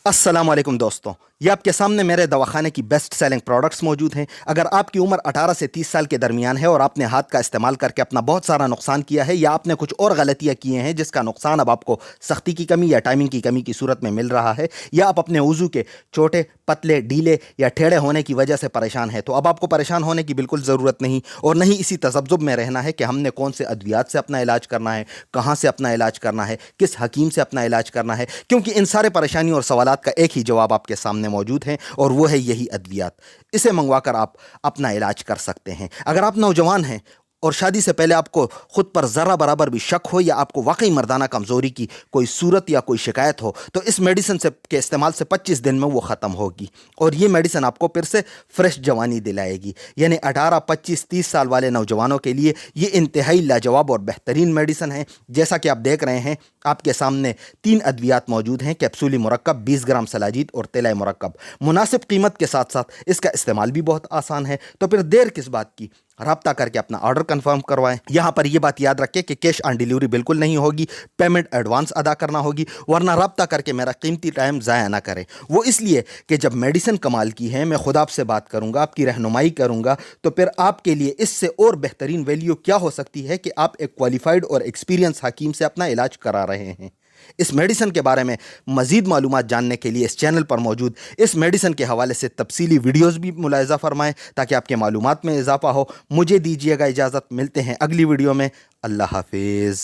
अस्सलाम वालेकुम दोस्तों, ये आपके सामने मेरे दवाखाने की बेस्ट सेलिंग प्रोडक्ट्स मौजूद हैं। अगर आपकी उम्र 18 से 30 साल के दरमियान है और आपने हाथ का इस्तेमाल करके अपना बहुत सारा नुकसान किया है या आपने कुछ और गलतियां की हैं जिसका नुकसान अब आपको सख्ती की कमी या टाइमिंग की कमी की सूरत में मिल रहा है, या आप अपने वजू के छोटे पतले ढीले या टेढ़े होने की वजह से परेशान है, तो अब आपको परेशान होने की बिल्कुल ज़रूरत नहीं और नहीं इसी तसब्जुब में रहना है कि हमने कौन से अद्वियात से अपना इलाज करना है, कहाँ से अपना इलाज करना है, किस हकीम से अपना इलाज करना है, क्योंकि इन सारे परेशानियों और सवालात का एक ही जवाब आपके सामने मौजूद है और वो है यही अद्वियात। इसे मंगवाकर आप अपना इलाज कर सकते हैं। अगर आप नौजवान हैं और शादी से पहले आपको खुद पर ज़रा बराबर भी शक हो या आपको वाकई मर्दाना कमज़ोरी की कोई सूरत या कोई शिकायत हो, तो इस मेडिसिन से के इस्तेमाल से 25 दिन में वो ख़त्म होगी और ये मेडिसिन आपको फिर से फ्रेश जवानी दिलाएगी। यानी 18, 25, 30 साल वाले नौजवानों के लिए ये इंतहाई लाजवाब और बेहतरीन मेडिसिन है। जैसा कि आप देख रहे हैं, आपके सामने 3 अद्वियात मौजूद हैं: कैप्सूली मुरक्कब, 20 ग्राम सलाजीत और तेलाई मुरक्कब। मुनासिब कीमत के साथ साथ इसका इस्तेमाल भी बहुत आसान है। तो फिर देर किस बात की, राब्ता करके अपना ऑर्डर कंफर्म करवाएं। यहां पर यह बात याद रखें कि कैश ऑन डिलीवरी बिल्कुल नहीं होगी, पेमेंट एडवांस अदा करना होगी, वरना राब्ता करके मेरा कीमती टाइम ज़ाया ना करें। वो इसलिए कि जब मेडिसिन कमाल की है, मैं खुद आपसे बात करूंगा, आपकी रहनुमाई करूंगा, तो फिर आपके लिए इससे और बेहतरीन वैल्यू क्या हो सकती है कि आप एक क्वालिफाइड और एक्सपीरियंस हकीम से अपना इलाज करा रहे हैं। इस मेडिसिन के बारे में मज़ीद मालूमात जानने के लिए इस चैनल पर मौजूद इस मेडिसिन के हवाले से तफसीली वीडियोस भी मुलाहिज़ा फरमाएं ताकि आपके मालूमात में इजाफा हो। मुझे दीजिएगा इजाज़त, मिलते हैं अगली वीडियो में। अल्लाह हाफिज़।